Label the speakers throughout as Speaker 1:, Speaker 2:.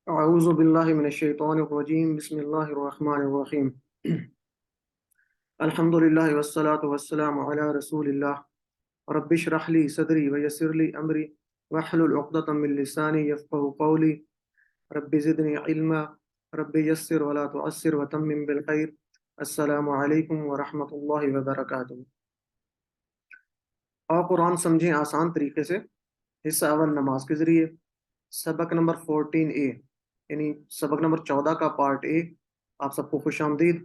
Speaker 1: اعوذ باللہ من الشیطان الرجیم بسم اللہ الرحمن الرحیم الحمد للہ والصلاة والسلام علی رسول اللہ رب اشرح لی صدری ویسر لی امری واحلل عقدۃ من لسانی یفقهوا قولی رب زدنی علما رب یسر ولا تعسر وتمم بالخیر السلام علیکم ورحمۃ اللہ وبرکاتہ۔ اور قرآن سمجھیں آسان طریقے سے، حصہ اول نماز کے ذریعے، سبق نمبر 14A یعنی سبق نمبر 14 کا پارٹ اے۔ آپ سب کو خوش آمدید۔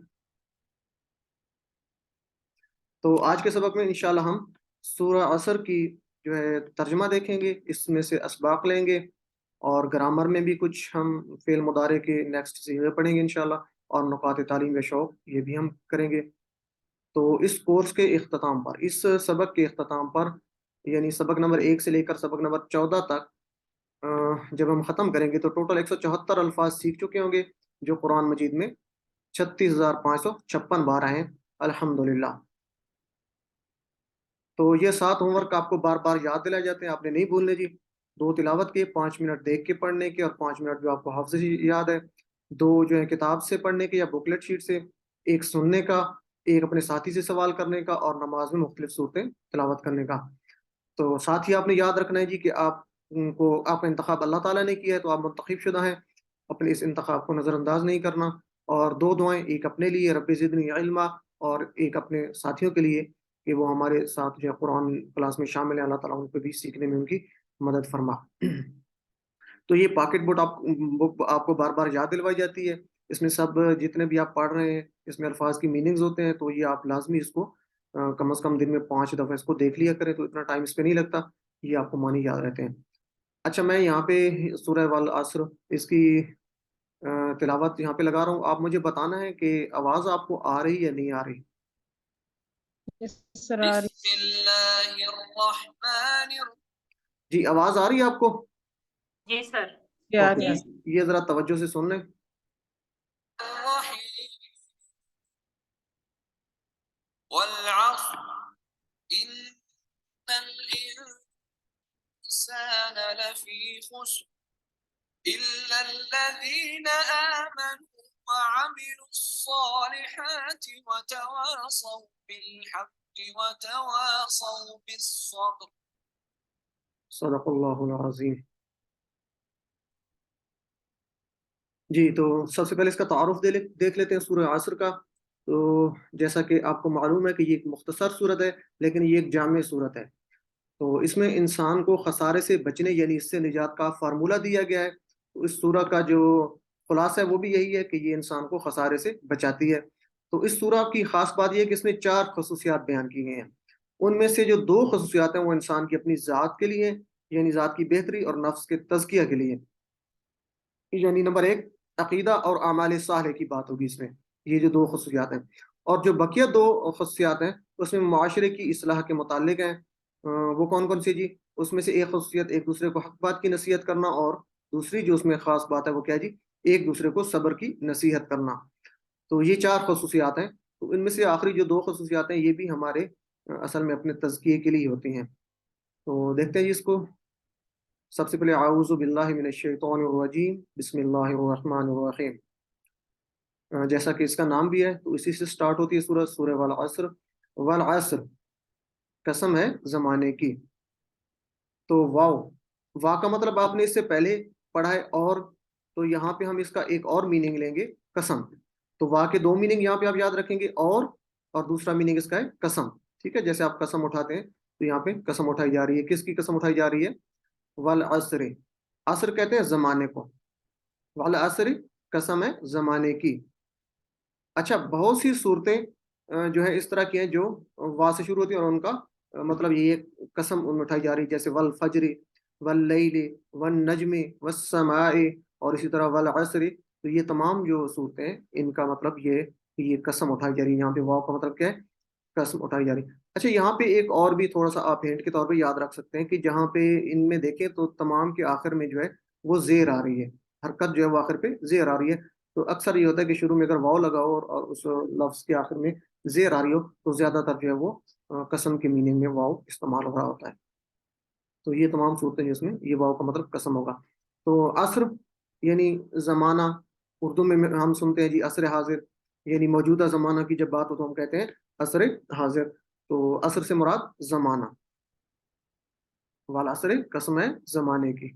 Speaker 1: تو آج کے سبق میں انشاءاللہ ہم سورہ عصر کی جو ہے ترجمہ دیکھیں گے، اس میں سے اسباق لیں گے، اور گرامر میں بھی کچھ ہم فعل مضارع کے نیکسٹ صیغے پڑھیں گے انشاءاللہ، اور نکات تعلیم و شوق یہ بھی ہم کریں گے۔ تو اس کورس کے اختتام پر، اس سبق کے اختتام پر، یعنی سبق نمبر 1 سے لے کر سبق نمبر 14 تک جب ہم ختم کریں گے تو ٹوٹل 174 الفاظ سیکھ چکے ہوں گے، جو قرآن مجید میں 36,556 بار آئے ہیں الحمدللہ۔ تو یہ 7 ہوم ورک آپ کو بار بار یاد دلائے جاتے ہیں، آپ نے نہیں بھولنے جی۔ 2 تلاوت کے، 5 منٹ دیکھ کے پڑھنے کے، اور 5 منٹ جو آپ کو حفظ یاد ہے۔ 2 جو ہے کتاب سے پڑھنے کے یا بکلیٹ شیٹ سے، 1 سننے کا، 1 اپنے ساتھی سے سوال کرنے کا، اور نماز میں مختلف صورتیں تلاوت کرنے کا۔ تو ساتھ ہی آپ نے یاد رکھنا ہے جی کہ آپ کا انتخاب اللہ تعالیٰ نے کیا ہے، تو آپ منتخب شدہ ہیں، اپنے اس انتخاب کو نظر انداز نہیں کرنا۔ اور 2 دعائیں، ایک اپنے لیے رب زدنی علما، اور ایک اپنے ساتھیوں کے لیے کہ وہ ہمارے ساتھ جو ہے قرآن کلاس میں شامل ہیں، اللہ تعالیٰ ان کو بھی سیکھنے میں ان کی مدد فرما۔ تو یہ پاکٹ بک آپ کو بار بار یاد دلوائی جاتی ہے، اس میں سب جتنے بھی آپ پڑھ رہے ہیں اس میں الفاظ کی میننگز ہوتے ہیں، تو یہ آپ لازمی اس کو کم از کم دن میں 5 دفعہ اس کو دیکھ لیا کریں، تو اتنا ٹائم اس پہ نہیں لگتا، یہ آپ کو معنی یاد رہتے ہیں۔ اچھا، میں یہاں پہ سورہ والعصر اس کی تلاوت یہاں پہ لگا رہا ہوں، آپ مجھے بتانا ہے کہ آواز آپ کو آ رہی یا نہیں آ رہی؟
Speaker 2: بسم اللہ الرحمن
Speaker 1: جی، آواز آ رہی ہے آپ کو؟
Speaker 3: جی سر۔
Speaker 1: یہ ذرا توجہ سے سن لیں۔
Speaker 2: الرحیم والعصر ان الانسان لفی خسر الا الذین آمنوا وعملوا الصالحات وتواصوا بالحق وتواصوا بالصبر۔
Speaker 1: صدق اللہ العظیم۔ جی، تو سب سے پہلے اس کا تعارف دیکھ لیتے ہیں سورہ عصر کا۔ تو جیسا کہ آپ کو معلوم ہے کہ یہ ایک مختصر صورت ہے، لیکن یہ ایک جامع صورت ہے۔ تو اس میں انسان کو خسارے سے بچنے یعنی اس سے نجات کا فارمولہ دیا گیا ہے۔ تو اس سورہ کا جو خلاصہ ہے وہ بھی یہی ہے کہ یہ انسان کو خسارے سے بچاتی ہے۔ تو اس سورہ کی خاص بات یہ ہے کہ اس میں 4 خصوصیات بیان کی گئی ہیں۔ ان میں سے جو 2 خصوصیات ہیں وہ انسان کی اپنی ذات کے لیے، یعنی ذات کی بہتری اور نفس کے تزکیہ کے لیے، یعنی نمبر 1 عقیدہ اور اعمال صالح کی بات ہوگی اس میں، یہ جو 2 خصوصیات ہیں۔ اور جو بقیہ 2 خصوصیات ہیں اس میں معاشرے کی اصلاح کے متعلق ہیں۔ وہ کون کون سی جی؟ اس میں سے ایک خصوصیت ایک دوسرے کو حق بات کی نصیحت کرنا، اور دوسری جو اس میں خاص بات ہے وہ کیا جی؟ ایک دوسرے کو صبر کی نصیحت کرنا۔ تو یہ 4 خصوصیات ہیں۔ تو ان میں سے آخری جو 2 خصوصیات ہیں یہ بھی ہمارے اصل میں اپنے تزکیے کے لیے ہوتی ہیں۔ تو دیکھتے ہیں جی اس کو۔ سب سے پہلے اعوذ باللہ من الشیطان الرجیم بسم اللہ الرحمن الرحیم۔ جیسا کہ اس کا نام بھی ہے تو اسی سے سٹارٹ ہوتی ہے سورہ، سورہ والعصر۔ والعصر قسم ہے زمانے کی۔ تو وا کا مطلب آپ نے اس سے پہلے پڑھا ہے، اور تو یہاں پہ ہم اس کا ایک اور میننگ لیں گے، قسم۔ تو وا کے 2 میننگ یہاں پہ آپ یاد رکھیں گے، اور دوسرا میننگ اس کا ہے قسم۔ ٹھیک ہے، جیسے آپ قسم اٹھاتے ہیں تو یہاں پہ قسم اٹھائی جا رہی ہے، کس کی قسم اٹھائی جا رہی ہے؟ والعصر، عصر کہتے ہیں زمانے کو، والعصر قسم ہے زمانے کی۔ اچھا، بہت سی صورتیں جو ہے اس طرح کی ہیں جو وا سے شروع ہوتی ہیں، اور ان کا مطلب یہ قسم ان میں اٹھائی جا رہی ہے، جیسے والفجر واللیل والنجم والسماء، اور اسی طرح والعصر۔ تو یہ تمام جو صورتیں ہیں ان کا مطلب یہ قسم اٹھائی جا رہی ہے، یہاں پہ واو کا مطلب کیا ہے؟ قسم اٹھائی جا رہی ہے۔ اچھا، یہاں پہ ایک اور بھی تھوڑا سا آپ ہینٹ کے طور پہ یاد رکھ سکتے ہیں کہ جہاں پہ ان میں دیکھیں تو تمام کے آخر میں جو ہے وہ زیر آ رہی ہے، حرکت جو ہے وہ آخر پہ زیر آ رہی ہے۔ تو اکثر یہ ہوتا ہے کہ شروع میں اگر واو لگا ہو اور اس لفظ کے آخر میں زیر آ رہی ہو تو زیادہ تر جو ہے وہ قسم کے میننگ میں واو استعمال ہو رہا ہوتا ہے۔ تو یہ تمام صورتیں جس میں یہ واو کا مطلب قسم ہوگا۔ تو عصر یعنی زمانہ، اردو میں ہم سنتے ہیں جی عصر حاضر، یعنی موجودہ زمانہ کی جب بات ہو تو ہم کہتے ہیں عصر حاضر. تو عصر سے مراد زمانہ، والعصر قسم ہے زمانے کی.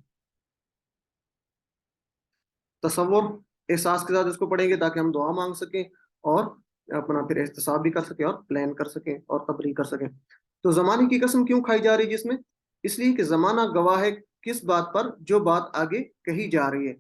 Speaker 1: تصور احساس کے ساتھ اس کو پڑھیں گے تاکہ ہم دعا مانگ سکیں اور اپنا پھر احتساب بھی کر سکیں اور پلان کر سکیں اور تبریک کر سکیں. تو زمانے کی قسم کیوں کھائی جا رہی ہے جس میں؟ اس لیے کہ زمانہ گواہ ہے کس بات پر؟ جو بات آگے کہی جا رہی ہے.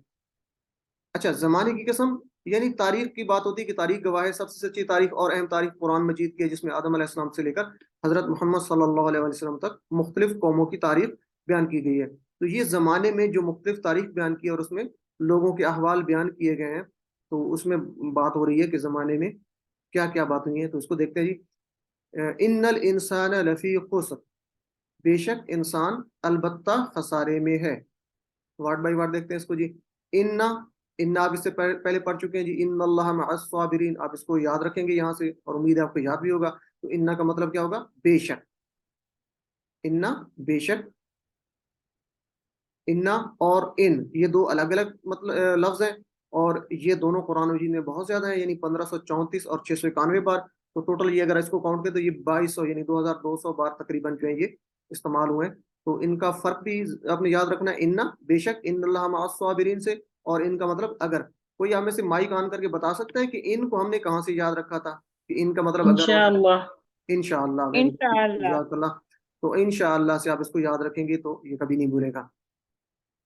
Speaker 1: اچھا، زمانے کی قسم یعنی تاریخ کی بات ہوتی ہے کہ تاریخ گواہ ہے. سب سے سچی تاریخ اور اہم تاریخ قرآن مجید کی ہے، جس میں آدم علیہ السلام سے لے کر حضرت محمد صلی اللہ علیہ وسلم تک مختلف قوموں کی تاریخ بیان کی گئی ہے. تو یہ زمانے میں جو مختلف تاریخ بیان کی ہے اور اس میں لوگوں کے احوال بیان کیے گئے ہیں، تو اس میں بات ہو رہی ہے کہ زمانے میں کیا کیا بات ہوئی ہے. تو اس کو دیکھتے ہیں جی. ان الانسان لفی خسر، بے شک انسان البتہ خسارے میں ہے. وارڈ بائی وارڈ دیکھتے ہیں اس کو جی. ان آپ اس سے پہلے پڑھ چکے ہیں جی. ان اللہ مع الصابرین، آپ اس کو یاد رکھیں گے یہاں سے، اور امید ہے آپ کو یاد بھی ہوگا. تو ان کا مطلب کیا ہوگا؟ بے شک. ان بے شک. ان اور ان یہ دو الگ الگ مطلب لفظ ہیں، اور یہ دونوں قرآن مجید میں بہت زیادہ ہیں، یعنی 1534 اور 691 بار. تو ٹوٹل یہ اگر اس کو کاؤنٹ کریں تو یہ 2200 یعنی 2200 بار تقریباً جو ہے یہ استعمال ہوئے. تو ان کا فرق بھی آپ نے یاد رکھنا ہے. ان بے شک، ان اللہ مع الصابرین سے، اور ان کا مطلب اگر. کوئی آپ میں سے مائک آن کر کے بتا سکتا ہے کہ ان کو ہم نے کہاں سے یاد رکھا تھا؟ کہ ان کا مطلب اگر ہوتا ہے
Speaker 3: انشاءاللہ.
Speaker 1: انشاءاللہ. ویری گڈ،
Speaker 3: انشاءاللہ.
Speaker 1: جزاک اللہ. تو انشاءاللہ سے آپ اس کو یاد رکھیں گے تو یہ کبھی نہیں بھولے گا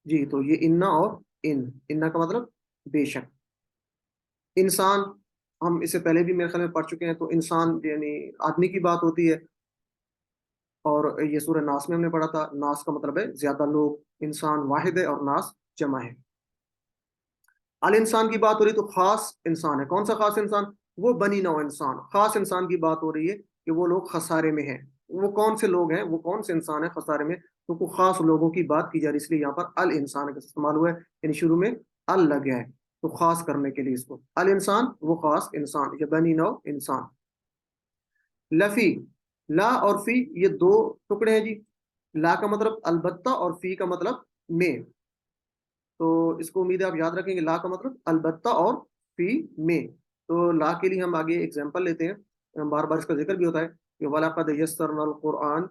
Speaker 1: جی. تو یہ انا اور ان کا مطلب بے شک. انسان ہم اس سے پہلے بھی میرے خیال میں پڑھ چکے ہیں. تو انسان یعنی آدمی کی بات ہوتی ہے، اور یہ سورہ ناس میں ہم نے پڑھا تھا. ناس کا مطلب ہے زیادہ لوگ، انسان واحد ہے اور ناس جمع ہے. ال انسان کی بات ہو رہی تو خاص انسان ہے. کون سا خاص انسان؟ وہ بنی نوع انسان. خاص انسان کی بات ہو رہی ہے کہ وہ لوگ خسارے میں ہیں. وہ کون سے لوگ ہیں؟ وہ کون سے انسان ہیں خسارے میں؟ تو کوئی خاص لوگوں کی بات کی جا رہی ہے، اس لیے یہاں پر ال انسان کا استعمال ہوا ہے، یعنی شروع میں ال لگ گیا ہے تو خاص کرنے کے لیے اس کو. ال انسان وہ خاص انسان، یا بنی نوع انسان. لفی، لا اور فی یہ دو ٹکڑے ہیں جی. لا کا مطلب البتہ اور فی کا مطلب میں. تو اس کو امید ہے آپ یاد رکھیں گے. لا کا مطلب البتہ اور فی میں. تو لا کے لیے ہم آگے ایگزامپل لیتے ہیں، بار بار اس کا ذکر بھی ہوتا ہے کہ وَلَقَدْ يَسَّرْنَا الْقُرْآنَ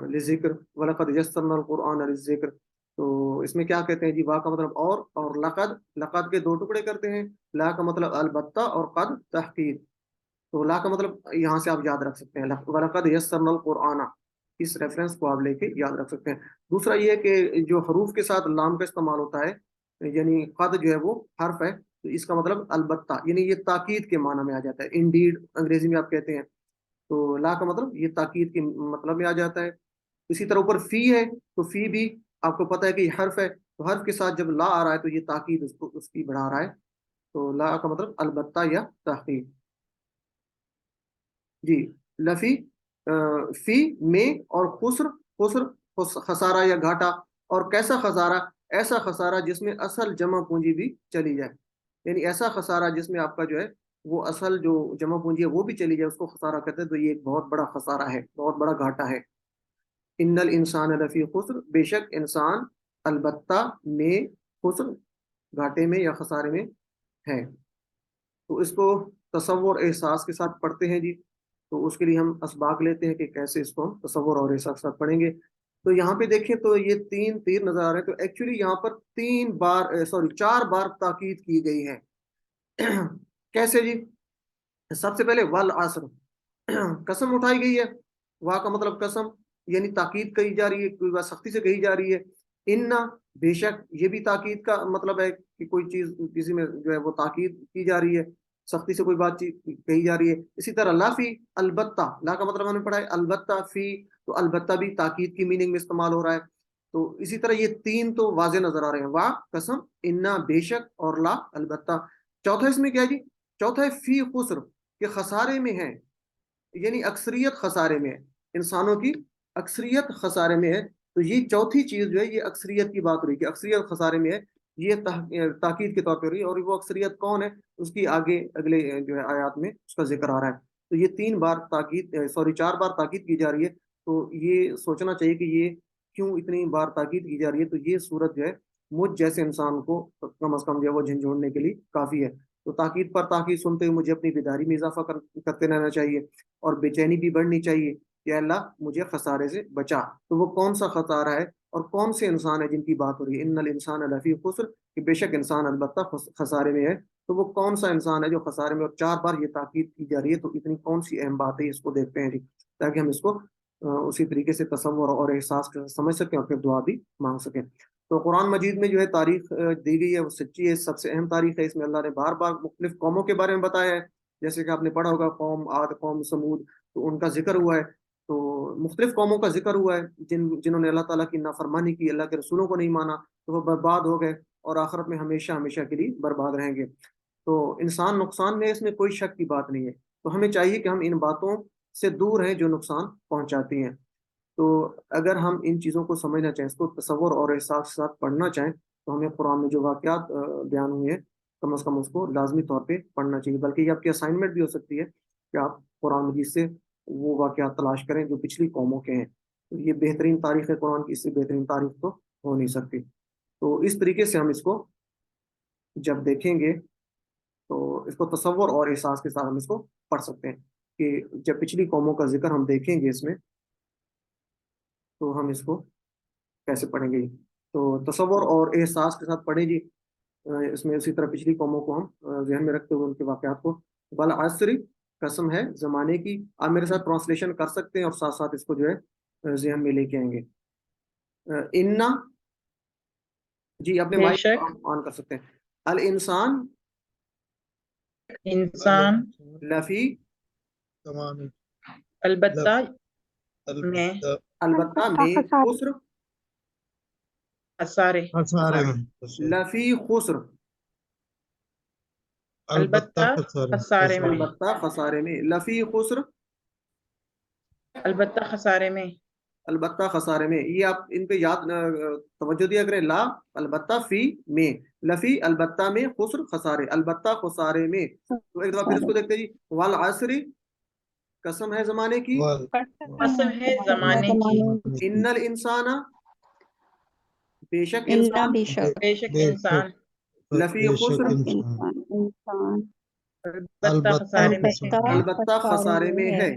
Speaker 1: لِلذِّكْرِ وَلَقَدْ يَسَّرْنَا الْقُرْآنَ لِلذِّكْرِ. تو اس میں کیا کہتے ہیں جی؟ وا کا مطلب اور لقد کے دو ٹکڑے کرتے ہیں. لا کا مطلب البتہ اور قد تحقیق. تو لا کا مطلب یہاں سے آپ یاد رکھ سکتے ہیں وَلَقَدْ يَسَّرْنَا الْقُرْآنَ، اس ریفرنس کو آپ لے کے یاد رکھ سکتے ہیں. دوسرا یہ ہے کہ جو حروف کے ساتھ لام کا استعمال ہوتا ہے، یعنی قد جو ہے وہ حرف ہے، تو اس کا مطلب البتہ، یعنی یہ تاکید کے معنی میں آ جاتا ہے. انڈیڈ انگریزی میں آپ کہتے ہیں. تو لا کا مطلب یہ تاکید کے مطلب میں آ جاتا ہے. اسی طرح اوپر فی ہے، تو فی بھی آپ کو پتہ ہے کہ یہ حرف ہے، تو حرف کے ساتھ جب لا آ رہا ہے تو یہ تاکید اس کی بڑھا رہا ہے. تو لا کا مطلب البتہ یا تحقیق جی. لفی فی میں، اور خسر خسارہ یا گھاٹا. اور کیسا خسارہ؟ ایسا خسارہ جس میں اصل جمع پونجی بھی چلی جائے، یعنی ایسا خسارہ جس میں آپ کا جو ہے وہ اصل جو جمع پونجی ہے وہ بھی چلی جائے، اس کو خسارہ کہتے ہیں. تو یہ ایک بہت بڑا خسارہ ہے، بہت بڑا گھاٹا ہے. ان الانسان لفی خسر، بے شک انسان البتہ میں خسر، گھاٹے میں یا خسارے میں ہے. تو اس کو تصور احساس کے ساتھ پڑھتے ہیں جی. تو اس کے لیے ہم اسباق لیتے ہیں کہ کیسے اس کو تصور اور احساس کے ساتھ پڑھیں گے. تو یہاں پہ دیکھیں تو یہ 3 تیر نظر آ رہے ہیں. تو ایکچولی یہاں پر 4 بار تاکید کی گئی ہے. کیسے جی؟ سب سے پہلے والعصر، قسم اٹھائی گئی ہے. وا کا مطلب قسم، یعنی تاکید کہی جا رہی ہے، کوئی بات سختی سے کہی جا رہی ہے. ان بے شک، یہ بھی تاکید کا مطلب ہے کہ کوئی چیز کسی میں جو ہے وہ تاکید کی جا رہی ہے، سختی سے کوئی بات چیز کہی جا رہی ہے. اسی طرح لا فی، البتہ. لا کا مطلب ہم نے پڑھا ہے البتہ. فی تو البتہ بھی تاکید کی میننگ میں استعمال ہو رہا ہے. تو اسی طرح یہ 3 تو واضح نظر آ رہے ہیں، وا قسم، انا بے شک، اور لا البتہ. چوتھا اس میں کیا ہے جی؟ چوتھا ہے فی خسر، کہ خسارے میں ہے، یعنی اکثریت خسارے میں ہے، انسانوں کی اکثریت خسارے میں ہے. تو یہ چوتھی چیز جو ہے یہ اکثریت کی بات ہو رہی ہے کہ اکثریت خسارے میں ہے. یہ تاکید کے طور پہ رہی ہے، اور وہ اکثریت کون ہے اس کی آگے اگلے جو ہے آیات میں اس کا ذکر آ رہا ہے. تو یہ 3 بار تاکید 4 بار تاکید کی جا رہی ہے. تو یہ سوچنا چاہیے کہ یہ کیوں اتنی بار تاکید کی جا رہی ہے. تو یہ صورت جو ہے مجھ جیسے انسان کو کم از کم جو ہے وہ جھنجھوڑنے کے لیے کافی ہے۔ تو تاکید پر تاکید سنتے ہوئے مجھے اپنی بیداری میں اضافہ کرتے رہنا چاہیے، اور بے چینی بھی بڑھنی چاہیے کہ اللہ مجھے خسارے سے بچا۔ تو وہ کون سا خسارہ ہے اور کون سے انسان ہے جن کی بات ہو رہی ہے؟ ان الانسان لفی خسر، کہ بے شک انسان البتہ خسارے میں ہے۔ تو وہ کون سا انسان ہے جو خسارے میں، اور 4 بار یہ تاکید کی جا رہی ہے، تو اتنی کون سی اہم بات ہے، اس کو دیکھتے ہیں جی، تاکہ ہم اس کو اسی طریقے سے تصور اور احساس سمجھ سکیں اور پھر دعا بھی مانگ سکیں۔ تو قرآن مجید میں جو ہے تاریخ دی گئی ہے وہ سچی ہے، سب سے اہم تاریخ ہے۔ اس میں اللہ نے بار بار مختلف قوموں کے بارے میں بتایا ہے، جیسے کہ آپ نے پڑھا ہوگا قوم عاد، قوم سمود، تو ان کا ذکر ہوا ہے۔ تو مختلف قوموں کا ذکر ہوا ہے جنہوں نے اللہ تعالیٰ کی نافرمانی کی، اللہ کے رسولوں کو نہیں مانا، تو وہ برباد ہو گئے اور آخرت میں ہمیشہ ہمیشہ کے لیے برباد رہیں گے۔ تو انسان نقصان میں، اس میں کوئی شک کی بات نہیں ہے۔ تو ہمیں چاہیے کہ ہم ان باتوں سے دور ہیں جو نقصان پہنچاتی ہیں۔ تو اگر ہم ان چیزوں کو سمجھنا چاہیں، اس کو تصور اور احساس کے ساتھ پڑھنا چاہیں، تو ہمیں قرآن میں جو واقعات بیان ہوئے ہیں کم از کم اس کو لازمی طور پہ پڑھنا چاہیے۔ بلکہ یہ آپ کی اسائنمنٹ بھی ہو سکتی ہے کہ آپ قرآن مجید سے وہ واقعات تلاش کریں جو پچھلی قوموں کے ہیں۔ تو یہ بہترین تاریخ ہے قرآن کی، اس سے بہترین تاریخ تو ہو نہیں سکتی۔ تو اس طریقے سے ہم اس کو جب دیکھیں گے تو اس کو تصور اور احساس کے ساتھ ہم اس کو پڑھ سکتے ہیں، کہ جب پچھلی قوموں کا ذکر ہم دیکھیں گے اس میں، تو ہم اس کو کیسے پڑھیں گے۔ تو تصور اور احساس کے ساتھ پڑھیں جی۔ اس میں اسی طرح پچھلی قوموں کو ہم ذہن میں رکھتے ہوئے ان کے واقعات کو، بالعصر، قسم ہے زمانے کی، آپ میرے ساتھ ٹرانسلیشن کر سکتے ہیں اور ساتھ ساتھ اس کو جو ہے ذہن میں لے کے آئیں گے۔ انا، جی اپنے
Speaker 3: بے
Speaker 1: مائک
Speaker 3: شک
Speaker 1: آن کر سکتے ہیں۔ الانسان
Speaker 3: انسان
Speaker 1: لفی،
Speaker 4: تمام
Speaker 3: البتہ میں
Speaker 1: البتہ میں، خسر،
Speaker 3: خسارے،
Speaker 4: خسارے میں،
Speaker 1: لفی خسر،
Speaker 3: البتہ خسارے میں،
Speaker 1: البتہ خسارے میں، لفی خسر،
Speaker 3: البتہ خسارے میں،
Speaker 1: البتہ خسارے میں۔ یہ آپ ان پہ یاد توجہ دیا کریں، لا البتہ، فی میں، لفی البتہ میں، خسر خسارے، البتہ خسارے میں۔ تو ایک دفعہ پھر اس کو دیکھتے ہیں جی، والعصر، قسم ہے زمانے کی،
Speaker 3: قسم ہے زمانے کی،
Speaker 1: ان الانسان، بے شک انسان،
Speaker 3: بے شک انسان
Speaker 1: لفی خسر،
Speaker 3: البتہ خسارے میں ہے۔
Speaker 1: البتہ خسارے میں ہے۔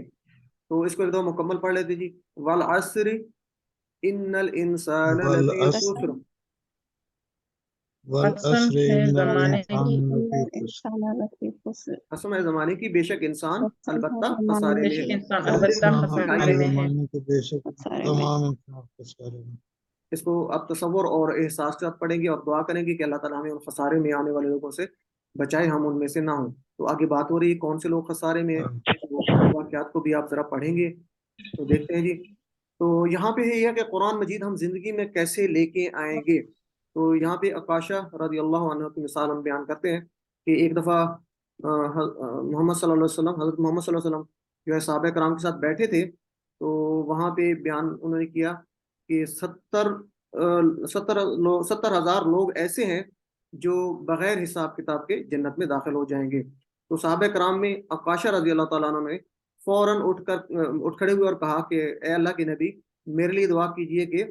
Speaker 1: تو اس کو ایک دو مکمل پڑھ لیتے جی، والعصر ان الانسان لفی خسر،
Speaker 3: قسم ہے زمانے کی،
Speaker 1: قسم ہے زمانے کی، بے شک انسان البتہ خسارے
Speaker 3: بے
Speaker 1: میں
Speaker 3: شک
Speaker 1: ہے۔
Speaker 3: انسان البتہ خسارے میں ہے۔
Speaker 4: بے شک تمام انسان خسارے میں۔
Speaker 1: اس کو آپ تصور اور احساس کے ساتھ پڑھیں گے اور دعا کریں گے کہ اللہ تعالیٰ ہمیں ان خسارے میں آنے والے لوگوں سے بچائے، ہم ان میں سے نہ ہوں۔ تو آگے بات ہو رہی ہے کون سے لوگ خسارے میں ہیں، وہ واقعات کو بھی آپ ذرا پڑھیں گے تو دیکھتے ہیں جی۔ تو یہاں پہ یہ ہے کہ قرآن مجید ہم زندگی میں کیسے لے کے آئیں گے۔ تو یہاں پہ عکاشہ رضی اللہ عنہ کی مثال ہم بیان کرتے ہیں کہ ایک دفعہ محمد صلی اللہ علیہ وسلم، حضرت محمد صلی اللہ علیہ وسلم جو ہے صحابہ کرام کے ساتھ بیٹھے تھے، تو وہاں پہ بیان انہوں نے کیا کہ 70,000 لوگ ایسے ہیں جو بغیر حساب کتاب کے جنت میں داخل ہو جائیں گے۔ تو صحابہ کرام میں عکاشہ رضی اللہ تعالیٰ عنہ نے فوراً اٹھ کھڑے ہوئے اور کہا کہ اے اللہ کے نبی، میرے لیے دعا کیجئے کہ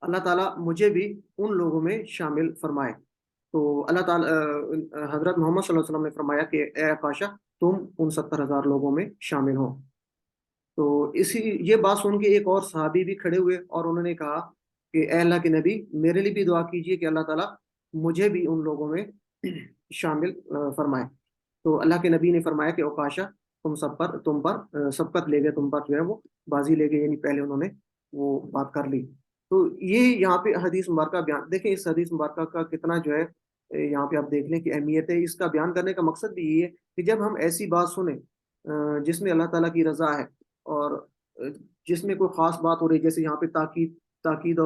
Speaker 1: اللہ تعالیٰ مجھے بھی ان لوگوں میں شامل فرمائے۔ تو اللہ تعالیٰ حضرت محمد صلی اللہ علیہ وسلم نے فرمایا کہ اے عکاشہ، تم ان 70,000 لوگوں میں شامل ہو۔ تو یہ بات سن کے ایک اور صحابی بھی کھڑے ہوئے اور انہوں نے کہا کہ اے اللہ کے نبی، میرے لیے بھی دعا کیجئے کہ اللہ تعالیٰ مجھے بھی ان لوگوں میں شامل فرمائے۔ تو اللہ کے نبی نے فرمایا کہ عکاشہ، تم پر سبقت لے گئے، تم پر جو ہے وہ بازی لے گئے، یعنی پہلے انہوں نے وہ بات کر لی۔ تو یہ یہاں پہ حدیث مبارکہ بیان دیکھیں، اس حدیث مبارکہ کا کتنا جو ہے یہاں پہ آپ دیکھ لیں کہ اہمیت ہے۔ اس کا بیان کرنے کا مقصد بھی یہ ہے کہ جب ہم ایسی بات سنیں جس میں اللہ تعالیٰ کی رضا ہے اور جس میں کوئی خاص بات ہو رہی ہے، جیسے یہاں پہ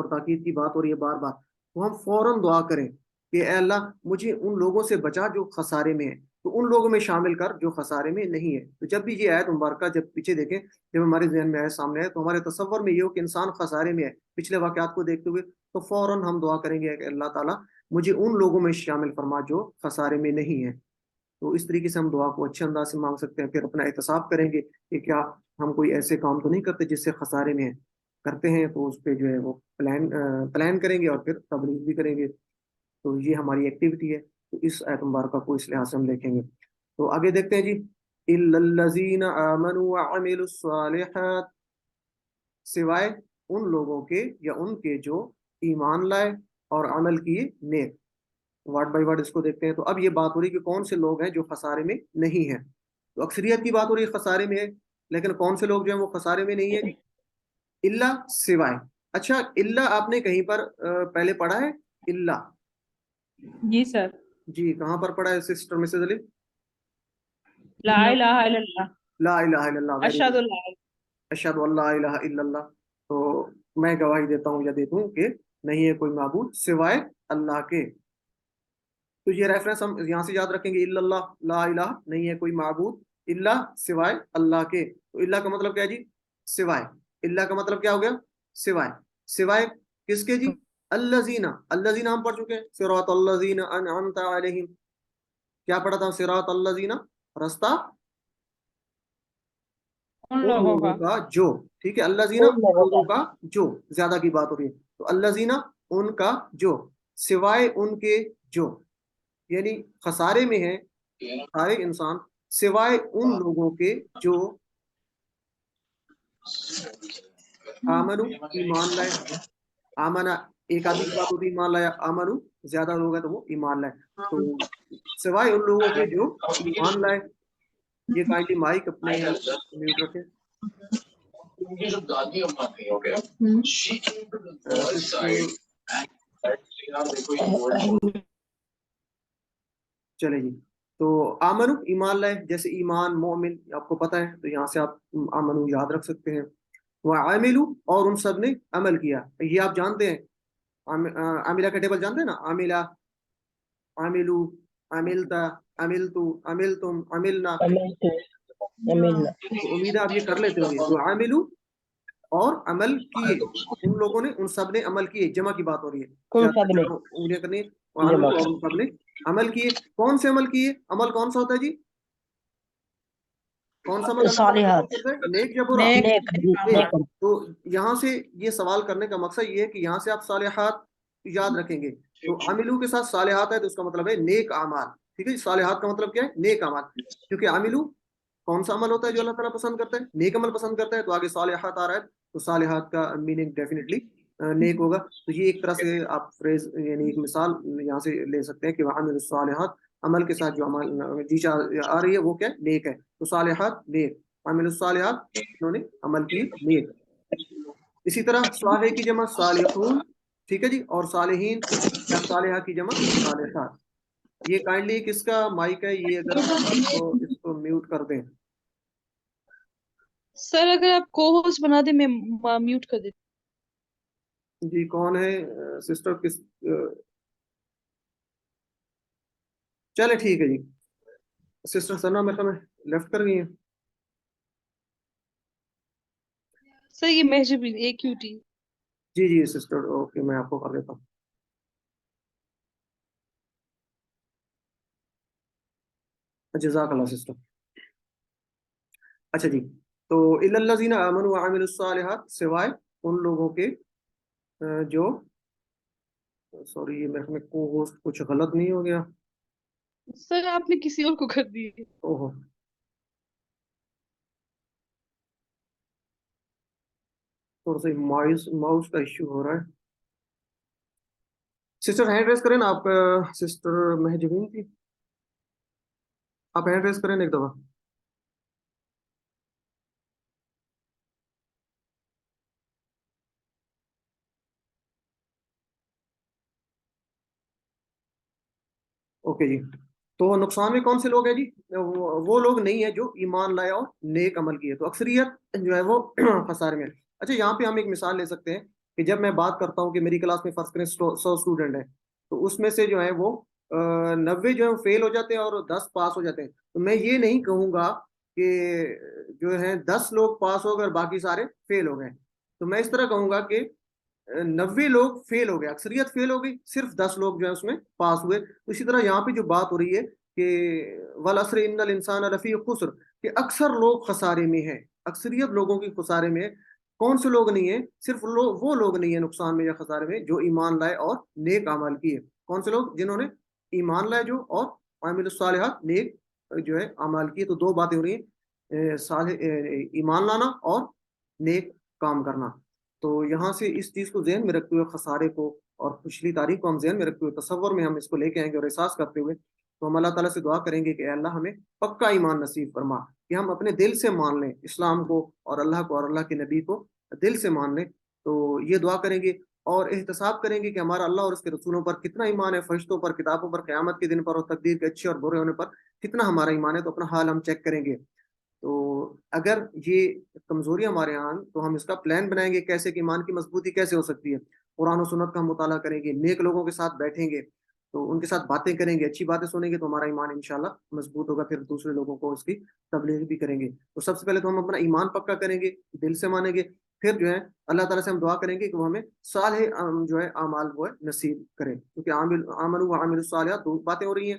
Speaker 1: تاکید کی بات ہو رہی ہے بار بار، تو ہم فوراً دعا کریں کہ اے اللہ مجھے ان لوگوں سے بچا جو خسارے میں ہیں، تو ان لوگوں میں شامل کر جو خسارے میں نہیں ہے۔ تو جب بھی یہ آیت مبارکہ جب پیچھے دیکھیں، جب ہمارے ذہن میں آئے، سامنے آئے، تو ہمارے تصور میں یہ ہو کہ انسان خسارے میں ہے پچھلے واقعات کو دیکھتے ہوئے، تو فوراً ہم دعا کریں گے کہ اللہ تعالیٰ مجھے ان لوگوں میں شامل فرما جو خسارے میں نہیں ہے۔ تو اس طریقے سے ہم دعا کو اچھے انداز سے مانگ سکتے ہیں۔ پھر اپنا احتساب کریں گے کہ کیا ہم کوئی ایسے کام تو نہیں کرتے جس سے خسارے میں ہیں۔ کرتے ہیں تو اس پہ جو ہے وہ پلان کریں گے اور پھر تبلیغ بھی کریں گے. تو یہ ہماری ایکٹیویٹی ہے. تو اس آیت مبارکہ کو اس لحاظ سے ہم دیکھیں گے. تو آگے دیکھتے ہیں جی. إِلَّا الَّذِينَ آمَنُوا وَعَمِلُوا الصَّالِحَاتِ، سوائے ان لوگوں کے یا ان کے جو ایمان لائے اور عمل کیے نیک. ورڈ بائی ورڈ اس کو دیکھتے ہیں. تو اب یہ بات ہو رہی کہ کون سے لوگ ہیں جو خسارے میں نہیں ہیں. تو اکثریت کی بات ہو رہی ہے خسارے میں ہے، لیکن کون سے لوگ جو ہیں وہ خسارے میں نہیں ہے جی؟ اللہ، سوائے. اچھا، اللہ آپ نے کہیں پر پہلے پڑھا ہے؟ اللہ
Speaker 3: جی سر.
Speaker 1: جی کہاں پر پڑھا ہے سسٹر مسز علی؟
Speaker 3: لا الہ الا اللہ.
Speaker 1: لا الہ الا اللہ.
Speaker 3: اشہد اللہ.
Speaker 1: اشہد ان لا الہ الا اللہ. تو میں گواہی دیتا ہوں یا دیتا ہوں کہ نہیں ہے کوئی معبود سوائے اللہ کے. تو یہ ریفرنس ہم یہاں سے یاد رکھیں گے. الا اللہ، لا الہ، نہیں ہے کوئی معبود الا، سوائے اللہ کے. تو اللہ کا مطلب کیا ہے جی؟ سوائے. اللہ کا مطلب کیا ہو گیا؟ سوائے. سوائے کس کے جی؟ الذین. الذین ہم پڑھ چکے ہیں. صراط الذین انعمت علیہم. کیا پڑھا تھا؟ صراط الذین، رستہ
Speaker 3: ان
Speaker 1: ان
Speaker 3: لوگوں
Speaker 1: لوگوں
Speaker 3: کا.
Speaker 1: کا جو. ٹھیک ہے، الذین لوگوں کا جو، زیادہ کی بات ہو رہی ہے. تو الذین ان کا جو، سوائے ان کے جو، یعنی خسارے میں ہیں سارے انسان سوائے ان لوگوں کے جو آمنو، ایمان لائے. آمنا ایک آدمی کی بات ہوتی ہے، ایمان لایا. آمنو زیادہ لوگ ہیں تو وہ ایمان لائے. تو سوائے ان لوگوں کے جو ایمان لائے. یہ کائنڈلی مائک اپنے میوٹ رکھے. چلے جی. تو آمنو ایمان لائے، جیسے ایمان مومن آپ کو پتہ ہے، تو یہاں سے آپ آمنو یاد رکھ سکتے ہیں. وعملو، اور ان سب نے عمل کیا. یہ آپ جانتے ہیں، عاملہ کا ٹیبل جانتے ہیں نا؟ عاملہ، عاملو، عملتا، عملتو، عملتم، عملنا. تو امید ہے آپ یہ کر لیتے ہوں گے. تو عاملو اور عمل کیے، ان لوگوں نے، ان سب نے عمل کیے. جمع کی بات ہو رہی ہے، انگلیاں کرنی. عاملو اور ان سب نے عمل کیے. کون سے عمل کیے؟ عمل کون سا ہوتا ہے جی؟ کون سا عمل اللہ کرتا ہے؟ نیک یا برا؟ نیک. تو یہاں سے یہ سوال کرنے کا مقصد یہ ہے کہ یہاں سے آپ صالحات یاد رکھیں گے. تو عاملو کے ساتھ صالحات ہے تو اس کا مطلب ہے نیک اعمال. ٹھیک ہے جی. صالحات کا مطلب کیا ہے؟ نیک اعمال. کیونکہ عاملو کون سا عمل ہوتا ہے جو اللہ تعالیٰ پسند کرتا ہے؟ نیک عمل پسند کرتا ہے. تو آگے صالحات آ رہا ہے تو صالحات کا میننگ ڈیفینیٹلی نیک ہوگا. تو یہ ایک طرح سے آپ فریز، یعنی ایک مثال یہاں سے لے سکتے ہیں کہ وعملوا الصالحات، عمل کے ساتھ جو عمل جی آ رہی ہے وہ کیا؟ نیک ہے. تو صالحات نیک، عملوا الصالحات انہوں نے عمل کی نیک. اسی طرح صالح کی جمع صالحون. ٹھیک ہے جی. اور صالحین یا صالحہ کی جمع صالحات. یہ کائنڈلی کس کا مائک ہے؟ یہ اگر اس کو میوٹ کر دیں.
Speaker 5: سر اگر آپ کو ہوسٹ بنا دیں میں میوٹ کر دیتی.
Speaker 1: جی کون ہے سسٹر؟ کس چلے ٹھیک ہے جی. سسٹر سنا میرے میں لیفٹ کر گئی ہیں.
Speaker 5: سر یہ مہجبین AQT.
Speaker 1: جی جی سسٹر اوکے، میں آپ کو کر دیتا ہوں. جزاک اللہ سسٹر. اچھا جی. تو الا الذین آمنوا وعملوا الصالحات، سوائے ان لوگوں کے جو، سوری یہ میرے میں کو ہوسٹ کچھ غلط نہیں ہو گیا؟
Speaker 5: سر آپ نے کسی اور کو کر دی.
Speaker 1: اوہو، تھوڑا سا ماؤس کا ایشو ہو رہا ہے. سسٹر ہینڈ ریز کریں نا آپ. سسٹر مہجبین تھی، آپ ہینڈ ریز کریں نا ایک دفعہ. اوکے جی. تو نقصان میں کون سے لوگ ہیں جی؟ وہ لوگ نہیں ہیں جو ایمان لائے اور نیک عمل کیے. تو اکثریت جو ہے وہ خسارے میں. اچھا یہاں پہ ہم ایک مثال لے سکتے ہیں کہ جب میں بات کرتا ہوں کہ میری کلاس میں فرض کریں 100 اسٹوڈنٹ ہیں، تو اس میں سے جو ہے وہ 90 جو ہے فیل ہو جاتے ہیں اور 10 پاس ہو جاتے ہیں. تو میں یہ نہیں کہوں گا کہ جو ہے 10 لوگ پاس ہو گئے اور باقی سارے فیل ہو گئے. تو میں اس طرح کہوں گا کہ 90 لوگ فیل ہو گئے، اکثریت فیل ہو گئی، صرف 10 لوگ جو ہے اس میں پاس ہوئے. تو اسی طرح یہاں پہ جو بات ہو رہی ہے کہ والعصر ان الانسان لفی خسر، کہ اکثر لوگ خسارے میں ہیں، اکثریت لوگوں کی خسارے میں ہے. کون سے لوگ نہیں ہیں؟ صرف وہ لوگ نہیں ہیں نقصان میں یا خسارے میں جو ایمان لائے اور نیک اعمال کیے. کون سے لوگ؟ جنہوں نے ایمان لائے جو، اور عامل الصالحات نیک جو ہے اعمال کیے. تو دو باتیں ہو رہی ہیں، ایمان لانا اور نیک کام کرنا. تو یہاں سے اس چیز کو ذہن میں رکھتے ہوئے، خسارے کو اور پچھلی تاریخ کو ہم ذہن میں رکھتے ہوئے، تصور میں ہم اس کو لے کے آئیں گے اور احساس کرتے ہوئے، تو ہم اللہ تعالیٰ سے دعا کریں گے کہ اے اللہ ہمیں پکا ایمان نصیب فرما، کہ ہم اپنے دل سے مان لیں اسلام کو اور اللہ کے نبی کو دل سے مان لیں. تو یہ دعا کریں گے اور احتساب کریں گے کہ ہمارا اللہ اور اس کے رسولوں پر کتنا ایمان ہے، فرشتوں پر، کتابوں پر، قیامت کے دن پر اور تقدیر کے اچھے اور برے ہونے پر کتنا ہمارا ایمان ہے. تو اپنا حال ہم چیک کریں گے. تو اگر یہ کمزوری ہمارے یہاں تو ہم اس کا پلان بنائیں گے کیسے کہ ایمان کی مضبوطی کیسے ہو سکتی ہے. قرآن و سنت کا ہم مطالعہ کریں گے، نیک لوگوں کے ساتھ بیٹھیں گے، تو ان کے ساتھ باتیں کریں گے، اچھی باتیں سنیں گے، تو ہمارا ایمان انشاءاللہ مضبوط ہوگا. پھر دوسرے لوگوں کو اس کی تبلیغ بھی کریں گے. تو سب سے پہلے تو ہم اپنا ایمان پکا کریں گے، دل سے مانیں گے. پھر جو ہے اللہ تعالیٰ سے ہم دعا کریں گے کہ وہ ہمیں صالح جو ہے اعمال وہ ہے نصیب کرے، کیونکہ عامل و عامل الصالحات دو باتیں ہو رہی ہیں.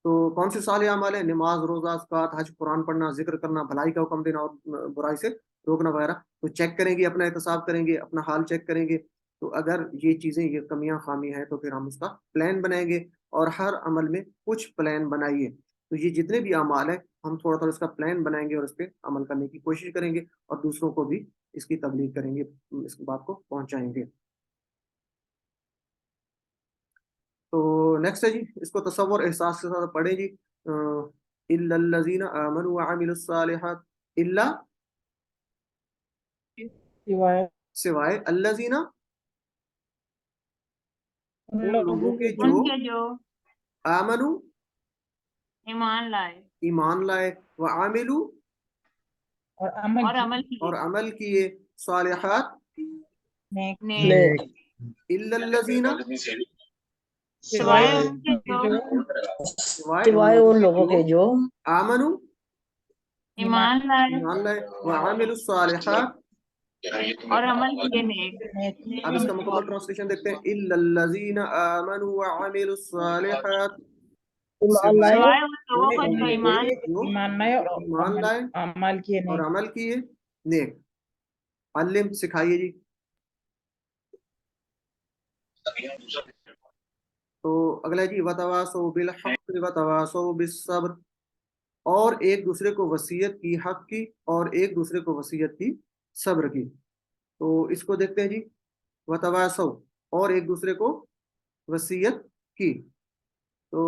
Speaker 1: تو کون سے صالح اعمال ہیں؟ نماز، روزہ، زکوٰۃ، حج، قرآن پڑھنا، ذکر کرنا، بھلائی کا حکم دینا اور برائی سے روکنا وغیرہ. تو چیک کریں گے، اپنا احتساب کریں گے، اپنا حال چیک کریں گے. تو اگر یہ چیزیں، یہ کمیاں خامی ہیں، تو پھر ہم اس کا پلان بنائیں گے. اور ہر عمل میں کچھ پلان بنائیے. تو یہ جتنے بھی اعمال ہیں ہم تھوڑا تھوڑا اس کا پلان بنائیں گے اور اس پہ عمل کرنے کی کوشش کریں گے اور دوسروں کو بھی اس کی تبلیغ کریں گے، اس بات کو پہنچائیں گے. تو نیکسٹ ہے جی، اس کو تصور احساس کے ساتھ پڑھیں جی. الا الذین آمنوا وعملوا الصالحات، الا سوائے، الذین ان لوگوں کے جو
Speaker 3: ان کے جو
Speaker 1: آمنوا
Speaker 3: ایمان لائے
Speaker 1: ایمان لائے، وعملوا
Speaker 3: اور عمل کیے
Speaker 1: اور عمل کیے، صالحات،
Speaker 3: نیک
Speaker 1: الا الذین
Speaker 3: سوائے ان کے جو
Speaker 1: سوائے ان لوگوں کے جو آمنوا
Speaker 3: ایمان لائے
Speaker 1: ایمان لائے، وعملوا الصالحات.
Speaker 3: اور عمل کیے نیک.
Speaker 1: اب اس کا مکمل ٹرانسلیشن دیکھتے ہیں. الا الذین آمنوا وعملوا الصالحات،
Speaker 3: سوائے ان لوگوں کو جو
Speaker 1: ایمان لائے اور عمل کیے نیک. علم، سکھائیے جی. تو اگلا جی، وتواصوا بالحق وتواصوا بالصبر، اور ایک دوسرے کو وصیت کی حق کی اور ایک دوسرے کو وصیت کی صبر کی. تو اس کو دیکھتے ہیں جی. وتواصوا، اور ایک دوسرے کو وصیت کی. تو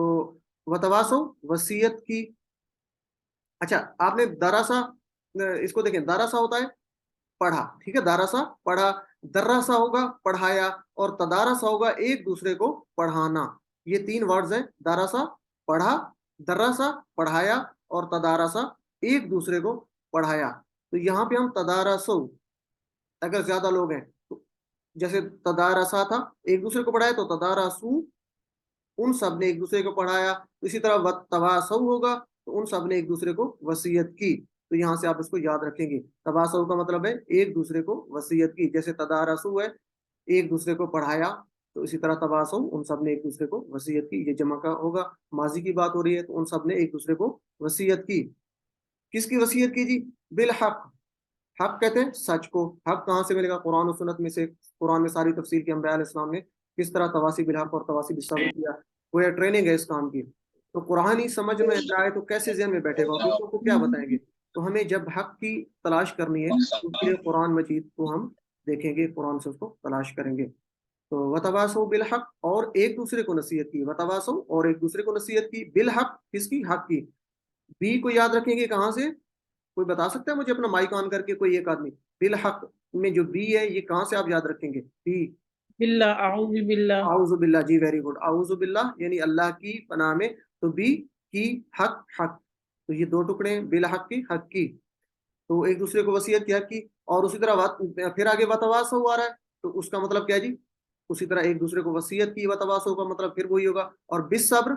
Speaker 1: وتواصوا وصیت کی. اچھا، آپ نے دراسا، اس کو دیکھیں، دراسا ہوتا ہے پڑھا، ٹھیک ہے، داراسا پڑھا. دراسا ہوگا پڑھایا، اور تدارسا ہوگا ایک دوسرے کو پڑھانا. یہ تین ورڈز ہیں، داراسا پڑھا، دراسا پڑھایا، اور تدارسا ایک دوسرے کو پڑھایا. تو یہاں پہ ہم تدارسو، اگر زیادہ لوگ ہیں تو جیسے تدارسا تھا ایک دوسرے کو پڑھایا، تو تدارسو ان سب نے ایک دوسرے کو پڑھایا. اسی طرح تواصو ہوگا تو ان سب نے ایک دوسرے کو وصیت کی. تو یہاں سے آپ اس کو یاد رکھیں گے. تواصو کا مطلب ہے ایک دوسرے کو وصیت کی، جیسے تدارسو ہے ایک دوسرے کو پڑھایا، تو اسی طرح تواصو ان سب نے ایک دوسرے کو وصیت کی. یہ جمع کا ہوگا، ماضی کی بات ہو رہی ہے، تو ان سب نے ایک دوسرے کو وصیت کی. کس کی وصیت کی جی؟ بالحق. حق کہتے ہیں سچ کو. حق کہاں سے ملے گا؟ قرآن و سنت میں سے. قرآن میں ساری تفصیل کی انبیاء علیہ السلام نے کس طرح تواصی بالحق اور تواصی بالصبر کیا، وہ ٹریننگ ہے اس کام کی. تو قرآن ہی سمجھ میں آئے تو کیسے ذہن میں بیٹھے گا، اور دوسروں کو کیا بتائیں گے؟ تو ہمیں جب حق کی تلاش کرنی ہے تو اس لیے قرآن مجید کو ہم دیکھیں گے، قرآن سے اس کو تلاش کریں گے. تو وتواصوا بالحق، اور ایک دوسرے کو نصیحت کی. وتواصوا، اور ایک دوسرے کو نصیحت کی. بالحق، کس کی؟ حق کی. بی کو یاد رکھیں گے کہاں سے؟ کوئی بتا سکتا ہے مجھے اپنا مائک آن کر کے؟ کوئی ایک آدمی. بالحق میں جو بی ہے یہ کہاں سے آپ یاد رکھیں گے؟ بی،
Speaker 5: باللہ، اعوذ باللہ.
Speaker 1: اعوذ باللہ. جی ویری گڈ. اعوذ باللہ یعنی اللہ کی پناہ میں. تو بی کی حق، حق. تو یہ دو ٹکڑے ہیں، بالحق کی، حق کی. تو ایک دوسرے کو وصیت کی، حق کی. اور اسی طرح پھر آگے وتواصوا آ رہا ہے، تو اس کا مطلب کیا جی؟ اسی طرح ایک دوسرے کو وصیت کی. وتواصوا کا مطلب پھر وہی ہوگا. اور بالصبر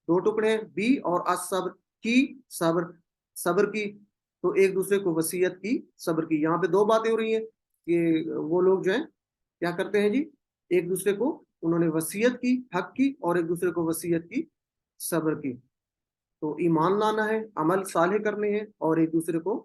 Speaker 1: دو ٹکڑے ہیں، بی اور الصبر کی، صبر، صبر کی. تو ایک دوسرے کو وصیت کی، صبر کی. یہاں پہ دو باتیں ہو رہی ہیں کہ وہ لوگ جو ہیں کیا کرتے ہیں جی؟ ایک دوسرے کو انہوں نے وصیت کی، حق کی، اور ایک دوسرے کو وصیت کی، صبر کی. تو ایمان لانا ہے، عمل صالح کرنے ہیں، اور ایک دوسرے کو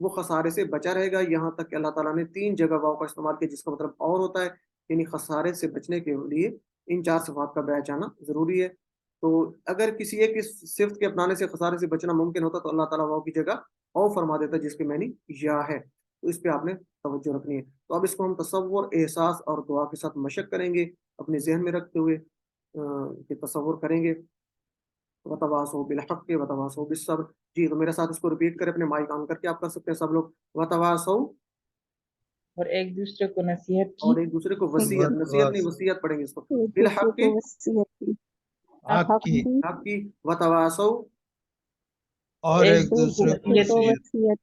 Speaker 1: وہ خسارے سے بچا رہے گا. یہاں تک کہ اللہ تعالیٰ نے 3 جگہ واو کا استعمال کیا جس کا مطلب اور ہوتا ہے، یعنی خسارے سے بچنے کے لیے ان 4 صفات کا بیان جانا ضروری ہے. تو اگر کسی ایک صفت کے اپنانے سے خسارے سے بچنا ممکن ہوتا تو اللہ تعالیٰ واو کی جگہ او فرما دیتا جس کے معنی یا ہے. تو اس پہ آپ نے توجہ رکھنی ہے. تو اب اس کو ہم تصور، احساس اور دعا کے ساتھ مشق کریں گے اپنے ذہن میں رکھتے ہوئے کہ تصور کریں گے. وتواصوا بالحق وتواصوا بالصبر. جی تو میرے ساتھ اس کو ریپیٹ کریں اپنے مائک آن کر کے. آپ کر سکتے ہیں سب لوگ. وتواصوا،
Speaker 6: اور ایک دوسرے کو نصیحت کی،
Speaker 1: اور ایک دوسرے کو وصیت، نصیحت نہیں وصیت پڑھیں گے اس کو. بالحق کی،
Speaker 4: آپ کی
Speaker 1: حق کی. وتواصوا
Speaker 4: اور ایک دوسرے کو وصیت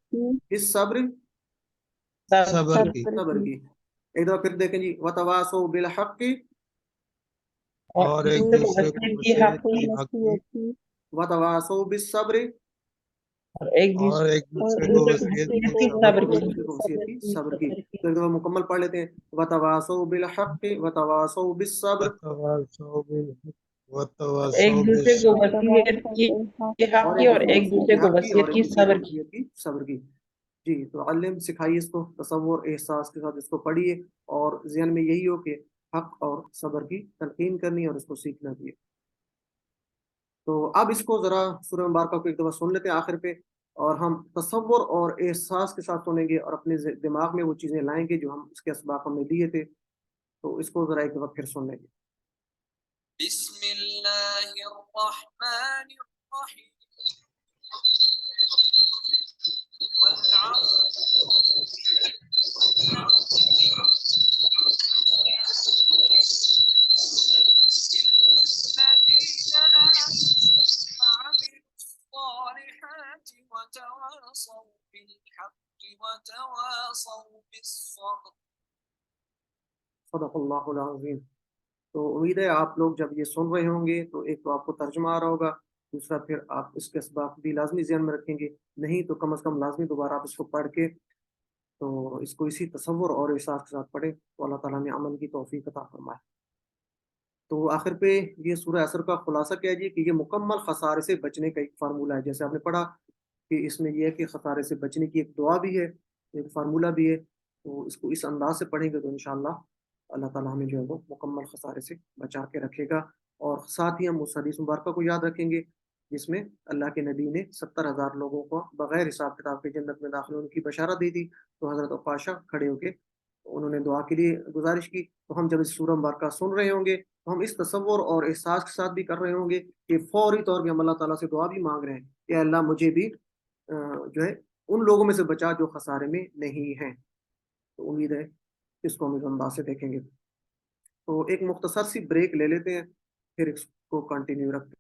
Speaker 1: بالصبر،
Speaker 4: صبر کی
Speaker 1: صبر کی. ایک دفعہ پھر دیکھیں جی. وتواصوا بالحق کی
Speaker 4: اور ایک دوسرے کو وصیت کی حق کی
Speaker 1: وتواصوا بالصبر
Speaker 6: اور ایک
Speaker 4: اور ایک دوسرے کو وصیت کی
Speaker 6: کی
Speaker 4: صبر
Speaker 6: صبر
Speaker 4: کی.
Speaker 6: کی.
Speaker 1: وصیت کی صبر کی. تو ایک دفعہ مکمل پڑھ لیتے ہیں. وتواصوا بالحق وتواصوا بالصبر.
Speaker 4: وتواصوا بالحق
Speaker 6: ایک
Speaker 4: وتواصوا
Speaker 6: دوسرے کو
Speaker 4: بالصبر.
Speaker 6: وصیت کی حق کی اور ایک دوسرے کو وصیت کی صبر کی.
Speaker 1: وصیت کی صبر کی. جی تو علم سکھائیے اس کو، تصور احساس کے ساتھ اس کو پڑھیے اور ذہن میں یہی ہو کہ حق اور صبر کی تلقین کرنی اور اس کو سیکھنا بھی ہے. تو اب اس کو ذرا سورہ مبارکہ کو ایک دفعہ سن لیتے ہیں آخر پہ، اور ہم تصور اور احساس کے ساتھ سنیں گے اور اپنے دماغ میں وہ چیزیں لائیں گے جو ہم اس کے اسباق ہم نے دیے تھے. تو اس کو ذرا ایک دفعہ پھر سن لیں گے.
Speaker 2: بسم اللہ الرحمن الرحیم والعصر الذين آمنوا وعملوا الصالحات وتواصوا بالحق وتواصوا بالصبر.
Speaker 1: صدق اللہ العظیم. تو امید ہے آپ لوگ جب یہ سن رہے ہوں گے تو ایک تو آپ کو ترجمہ آ رہا ہوگا، دوسرا پھر آپ اس کے اسباق بھی لازمی ذہن میں رکھیں گے، نہیں تو کم از کم لازمی دوبارہ آپ اس کو پڑھ کے تو اس کو اسی تصور اور احساس کے ساتھ پڑھیں تو اللہ تعالیٰ نے عمل کی توفیق عطا فرمائے. تو آخر پہ یہ سورہ عصر کا خلاصہ کیا جی کہ یہ مکمل خسارے سے بچنے کا ایک فارمولہ ہے. جیسے آپ نے پڑھا کہ اس میں یہ ہے کہ خسارے سے بچنے کی ایک دعا بھی ہے، ایک فارمولہ بھی ہے. تو اس کو اس انداز سے پڑھیں گے تو انشاءاللہ اللہ تعالیٰ ہمیں جو ہے وہ مکمل خسارے سے بچا کے رکھے گا. اور ساتھ ہی ہم اس حدیث مبارکہ کو یاد رکھیں گے جس میں اللہ کے نبی نے 70,000 لوگوں کو بغیر حساب کتاب کے جنت میں داخل ہونے کی بشارت دی تھی. تو حضرت عکاشہ کھڑے ہو کے انہوں نے دعا کے لیے گزارش کی. تو ہم جب اس سورہ مبارکہ سن رہے ہوں گے تو ہم اس تصور اور احساس کے ساتھ بھی کر رہے ہوں گے کہ فوری طور پہ ہم اللہ تعالیٰ سے دعا بھی مانگ رہے ہیں کہ اللہ مجھے بھی جو ہے ان لوگوں میں سے بچا جو خسارے میں نہیں ہیں. تو امید ہے اس کو ہم اس انداز سے دیکھیں گے. تو ایک مختصر سی بریک لے لیتے ہیں پھر اس کو کنٹینیو رکھتے ہیں.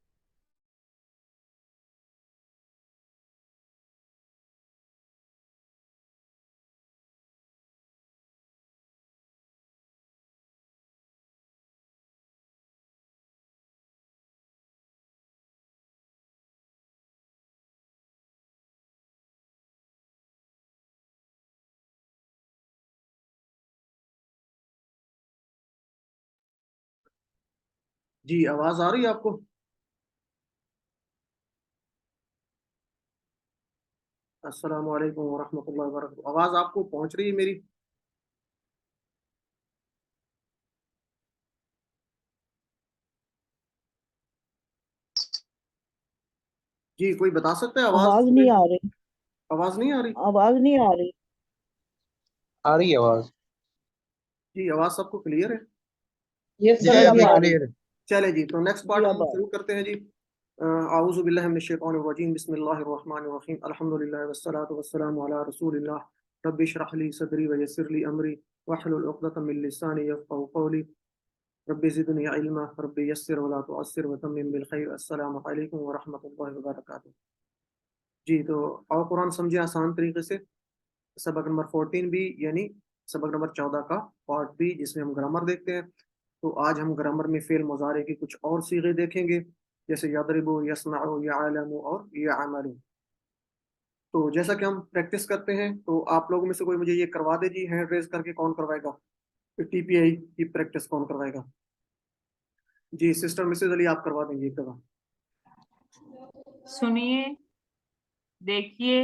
Speaker 1: جی آواز آ رہی ہے آپ کو؟ السلام علیکم ورحمۃ اللہ وبرکاتہ. آواز آپ کو پہنچ رہی ہے میری؟ جی کوئی بتا سکتا ہے
Speaker 5: آواز نہیں آ رہی.
Speaker 1: آواز نہیں آ رہی؟
Speaker 5: آواز نہیں آ رہی.
Speaker 6: آ رہی ہے آواز.
Speaker 1: جی آواز سب کو کلیئر ہے؟
Speaker 6: یس
Speaker 4: جی
Speaker 6: سر
Speaker 4: ابھی
Speaker 6: ابھی آ رہی
Speaker 4: کلیئر ہے.
Speaker 1: چلے جی تو نیکسٹ پارٹ
Speaker 5: جی
Speaker 1: ہم
Speaker 5: اب آ
Speaker 1: شروع کرتے ہیں. جی اعوذ باللہ من الشیطان الرجیم بسم اللہ الرحمن الرحیم الحمدللہ والصلاة والسلام علی رسول اللہ رب اشرح لی صدری ویسر لی امری واحلل عقدۃ من لسانی یفقهوا قولی رب زدنی علما رب یسر ولا تعسر وتمم بالخیر. السلام علیکم ورحمۃ اللہ وبرکاتہ. جی تو اور قرآن سمجھے آسان طریقے سے سبق نمبر 14 بھی یعنی سبق نمبر 14 کا پارٹ بھی جس میں ہم گرامر دیکھتے ہیں. تو آج ہم گرامر میں فعل مضارع کی کچھ اور صیغے دیکھیں گے جیسے یضرب، یصنع، یعلم اور یعمل. تو جیسا کہ ہم پریکٹس کرتے ہیں تو آپ لوگوں میں سے کوئی مجھے یہ کروا دے جی ہینڈ ریز کر کے کون کروائے گا ٹی پی آئی کی پریکٹس کون کروائے گا؟ جی سسٹر مسز علی آپ کروا دیں گے ایک دفعہ.
Speaker 3: سنیے، دیکھیے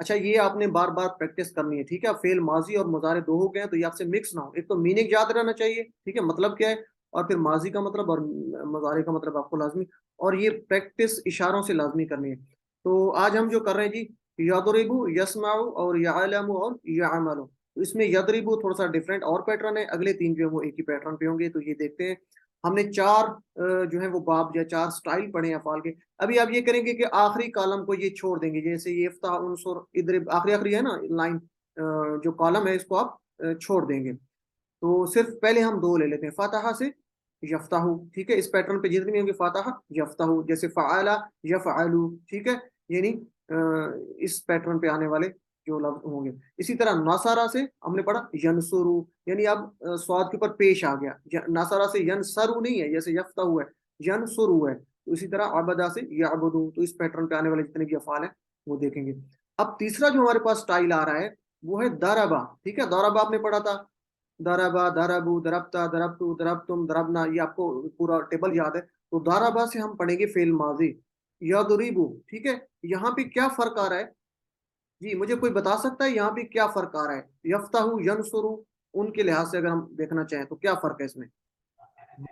Speaker 1: اچھا یہ آپ نے بار بار پریکٹس کرنی ہے، ٹھیک ہے. فعل ماضی اور مضارع دو ہو گئے ہیں تو یہ آپ سے مکس نہ ہو. ایک تو میننگ یاد رہنا چاہیے، ٹھیک ہے، مطلب کیا ہے، اور پھر ماضی کا مطلب اور مضارع کا مطلب آپ کو لازمی، اور یہ پریکٹس اشاروں سے لازمی کرنی ہے. تو آج ہم جو کر رہے ہیں جی، یضربو، یسمع اور یعلم اور یعمل. تو اس میں یضربو تھوڑا سا ڈفرینٹ اور پیٹرن ہے، اگلے تین جو ہے وہ ایک ہی پیٹرن پہ ہوں گے. تو یہ دیکھتے ہیں، ہم نے چار جو ہے وہ باب یا چار سٹائل پڑھے ہیں افعال کے. ابھی آپ یہ کریں گے کہ آخری کالم کو یہ چھوڑ دیں گے، جیسے یہ افتح، انصر، اضرب، آخری ہے نا لائن، جو کالم ہے اس کو آپ چھوڑ دیں گے. تو صرف پہلے ہم دو لے لیتے ہیں، فاتحہ سے یفتح، ٹھیک ہے. اس پیٹرن پہ جتنے بھی ہوں گے فاتحہ یفتح، جیسے فعال یفعلو، ٹھیک ہے، یعنی اس پیٹرن پہ آنے والے جو لفظ ہوں گے. اسی طرح ناصرہ سے ہم نے پڑھا ینصرو، یعنی اب سواد کے اوپر پیش آ گیا. ناصرہ سے ینصرو نہیں ہے، جیسے یفتح ہے ینصرو ہے. تو اسی طرح عبدہ سے یعبدو. تو اس پیٹرن پہ آنے والے جتنے بھی افعال ہیں وہ دیکھیں گے. اب تیسرا جو ہمارے پاس سٹائل آ رہا ہے وہ ہے ضربہ، ٹھیک ہے. ضربہ آپ نے پڑھا تھا، ضربہ، ضربو، ضربتا، ضربتو، ضربتم، ضربنا، یہ آپ کو پورا ٹیبل یاد ہے. تو ضربہ سے ہم پڑھیں گے فعل ماضی یضربو، ٹھیک ہے. یہاں پہ کیا فرق آ رہا ہے جی، مجھے کوئی بتا سکتا ہے یہاں پہ کیا فرق آ رہا ہے؟ یفتح، ینصرو، ان کے لحاظ سے اگر ہم دیکھنا چاہیں تو کیا فرق ہے اس میں؟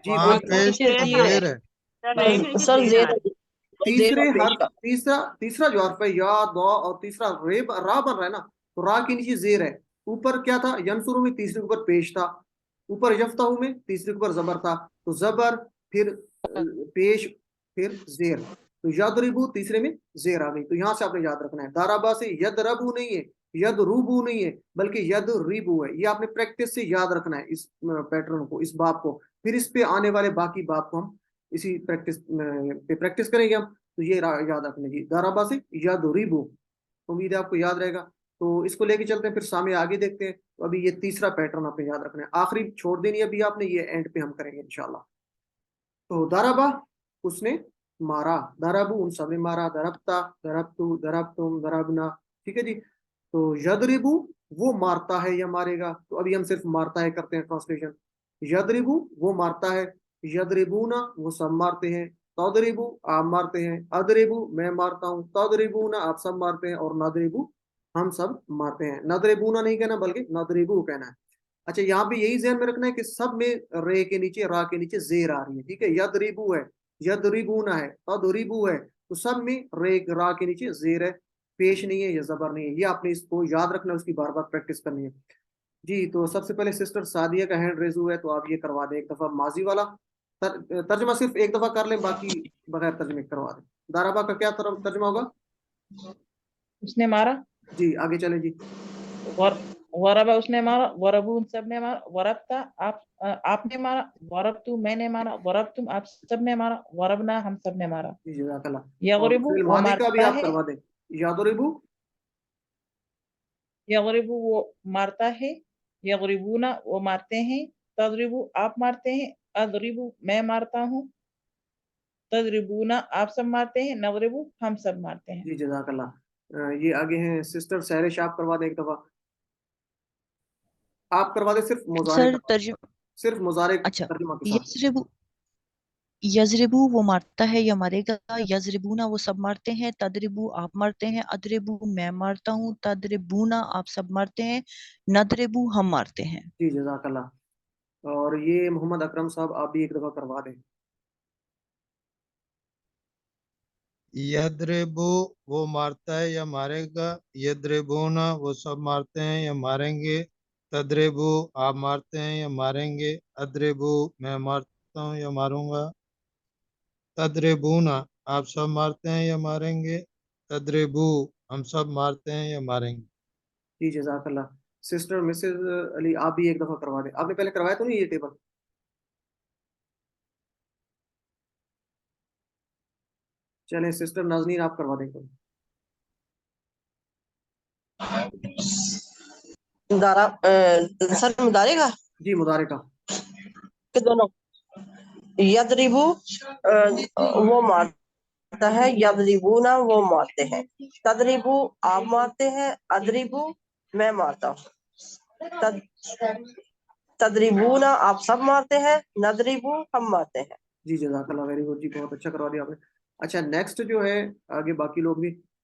Speaker 1: جی
Speaker 4: وہاں
Speaker 1: بولیے.
Speaker 4: پیش زیر ہے.
Speaker 5: سر زیر
Speaker 1: تیسرے حرف، تیسرا جو حرف ہے یا، دو، اور تیسرا را بن رہا ہے نا، تو را کے نیچے زیر ہے. اوپر کیا تھا؟ ینصرو میں تیسرے کے اوپر پیش تھا، اوپر یفتح میں تیسرے کے اوپر زبر تھا. تو زبر، پھر پیش، پھر زیر. تو یضربو تیسرے میں زیر آ گئی. تو یہاں سے آپ نے یاد رکھنا ہے، ضربہ سے یضربو نہیں ہے، یضربو نہیں ہے، بلکہ یضربو ہے. یہ آپ نے پریکٹس سے یاد رکھنا ہے اس پیٹرن کو، اس باب کو. پھر اس پہ آنے والے باقی باب کو ہم اسی پریکٹس کریں گے ہم. تو یہ یاد رکھنے کی، ضربہ سے یضربو. امید ہے آپ کو یاد رہے گا. تو اس کو لے کے چلتے ہیں، پھر سامنے آگے دیکھتے ہیں. تو ابھی یہ تیسرا پیٹرن آپ نے یاد رکھنا ہے، آخری چھوڑ دینی ہے ابھی آپ نے، یہ اینڈ پہ ہم کریں گے انشاءاللہ. تو ضربہ، اس نے مارا، ضربو، ان سب نے مارا، ضربتا، ضربتو، ضربتم، ضربنا، ٹھیک ہے جی. تو یضربو وہ مارتا ہے یا مارے گا. تو ابھی ہم صرف مارتا ہے کرتے ہیں ٹرانسلیشن. یضربو وہ مارتا ہے، یضربونا وہ سب مارتے ہیں، تضربو آپ مارتے ہیں، اضربو میں مارتا ہوں، تضربونا آپ سب مارتے ہیں، اور نضربو ہم سب مارتے ہیں. نضربونا نہیں کہنا بلکہ نضربو کہنا ہے. اچھا یہاں پہ یہی ذہن میں رکھنا ہے کہ سب میں رے کے نیچے، را کے نیچے زیر آ رہی ہے، ٹھیک ہے. یضربو ہے، یضربونا ہے، تضربو ہے، تو سب میں رے، را کے نیچے زیر ہے، پیش نہیں ہے یا زبر نہیں ہے. یہ آپ نے اس کو یاد رکھنا ہے، اس کی بار بار پریکٹس کرنی ہے. جی تو سب سے پہلے سسٹر سعدیہ کا ہینڈ ریز ہوا ہے، تو آپ یہ کروا دیں ایک دفعہ ماضی والا ترجمہ، صرف ایک دفعہ کر لیں، باقی بغیر ترجمے کروا دیں. ضربہ کا کیا ترجمہ ہوگا؟
Speaker 6: اس نے مارا.
Speaker 1: جی آگے چلیں جی.
Speaker 6: وربا اس نے مارا، وربو ان سب نے مارا، وربتا آپ نے مارا، وربتو میں نے مارا، وربتم آپ سب نے مارا، وربنا ہم سب نے مارا.
Speaker 1: جی جزاک اللہ. اور
Speaker 6: یغربو
Speaker 1: فعل
Speaker 6: وہ
Speaker 1: ماضی کا بھی
Speaker 6: مارتا
Speaker 1: آپ
Speaker 6: ہے،
Speaker 1: کروا دیں. یضربو،
Speaker 6: یغربو وہ مارتا ہے، یغربونا وہ مارتے ہیں، تضربو آپ مارتے ہیں، اضربو میں مارتا ہوں، تضربونا آپ سب مارتے ہیں، نضربو ہم سب مارتے ہیں.
Speaker 1: جی جزاک اللہ. یہ آگے ہیں سسٹر سہرش، آپ کروا دیں ایک دفعہ. آپ کروا دیں صرف مضارع
Speaker 7: سر
Speaker 1: کا، صرف مضارع
Speaker 7: اچھا،
Speaker 1: ترجمہ کے ساتھ.
Speaker 7: یضربو وہ مارتا ہے یا مارے گا، یضربونا وہ سب مارتے ہیں، تضربو آپ مارتے ہیں، اضربو میں مارتا ہوں، تضربونا آپ سب مارتے ہیں، نضربو ہم مارتے ہیں.
Speaker 1: جی جزاک اللہ. اور یہ محمد اکرم صاحب آپ بھی ایک دفعہ کروا دیں.
Speaker 4: یضربو وہ مارتا ہے یا مارے گا، یضربونا وہ سب مارتے ہیں یا ماریں گے، تضربو آپ مارتے ہیں یا ماریں گے، اضربو میں مارتا ہوں یا ماروں گا، تضربونا آپ سب مارتے ہیں یا ماریں گے، تضربو ہم سب مارتے ہیں یا ماریں گے.
Speaker 1: جی جزاک اللہ. سسٹر مسز علی آپ بھی ایک دفعہ کروا دیں. آپ نے پہلے کروایا تو نہیں یہ ٹیبل؟ چلیں سسٹر ناظرین آپ کروا دیں.
Speaker 8: سر مدارے گا
Speaker 1: جی مضارع کا.
Speaker 8: کہ دونوں. یضربو وہ مارتا ہے، یضربونا وہ مارتے ہیں، تضربو آپ مارتے ہیں، اضربو میں مارتا ہوں، تضربونا آپ سب مارتے ہیں، نضربو ہم مارتے ہیں.
Speaker 1: جی جزاک اللہ، ویری گڈ جی، بہت اچھا کروا دیا آپ نے. اچھا نیکسٹ جو ہے آگے باقی لوگ بھی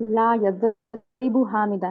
Speaker 9: لا يضرب حامدا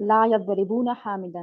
Speaker 9: لا يضربون حامدا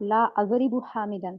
Speaker 9: لا أضرب حامدا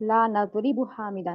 Speaker 9: لا نضرب حامدا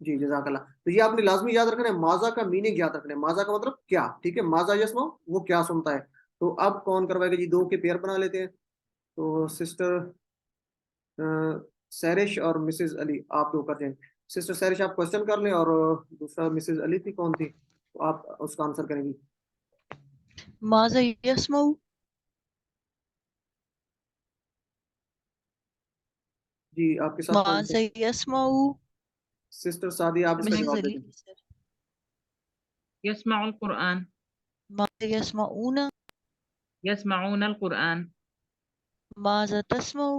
Speaker 1: جی جزاک اللہ. تو یہ آپ نے لازمی یاد رکھنا ہے, ماذا کا میننگ یاد رکھنا ہے, ماذا کا مطلب کیا, ٹھیک ہے, ماذا یسمع وہ کیا سنتا ہے. تو اب کون کروائے گا جی, دو کے پیئر بنا لیتے ہیں. تو سسٹر سیرش اور مسز علی آپ دو کر دیں. سسٹر سیرش آپ کوشچن کر لیں, اور دوسرا مسز علی تھی, کون تھی, تو آپ اس کا آنسر کریں گی.
Speaker 7: ماذا یسمع,
Speaker 1: جی آپ کے ساتھ کون
Speaker 7: ماذا یسمع.
Speaker 1: سسٹر سعدی آپ اس کا
Speaker 7: مسز
Speaker 1: جواب
Speaker 7: علی,
Speaker 1: دے دیں.
Speaker 3: يسمع القرآن.
Speaker 7: ماذا یسمعون,
Speaker 3: يسمعون القرآن.
Speaker 7: ماذا تسمع,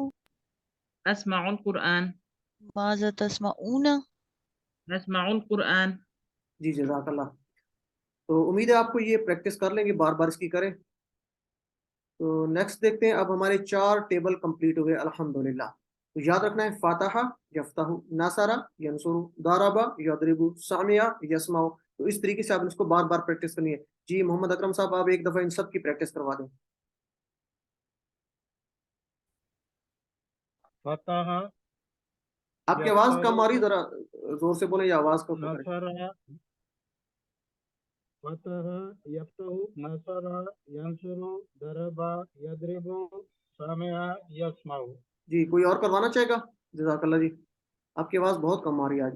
Speaker 3: أسمع القرآن.
Speaker 7: ماذا تسمعون.
Speaker 3: أسمع القرآن.
Speaker 1: جی جزاک اللہ. تو امید ہے آپ کو یہ پریکٹس کر لیں گے, بار بار اس کی کریں. تو نیکسٹ دیکھتے ہیں, اب ہمارے 4 ٹیبل کمپلیٹ ہوئے الحمدللہ. تو یاد رکھنا ہے, فاتحہ یفتح, نصر ینصر, ضرب یضرب, سمع یسمع. تو اس طریقے سے آپ اس کو بار بار پریکٹس کرنی ہے. جی محمد اکرم صاحب آپ ایک دفعہ ان سب کی پریکٹس کروا دیں.
Speaker 4: فتح
Speaker 1: آپ کی آواز کم آ رہی,
Speaker 4: یفتح
Speaker 1: ذرا زور سے بولیں یا آواز کو کریں.
Speaker 4: نصر فتح یفتح نصر ینصر ضرب یضرب سمع یسمع.
Speaker 1: جی کوئی اور کروانا چاہے گا, جزاک اللہ. جی آپ کی آواز بہت کم آ رہی ہے آج.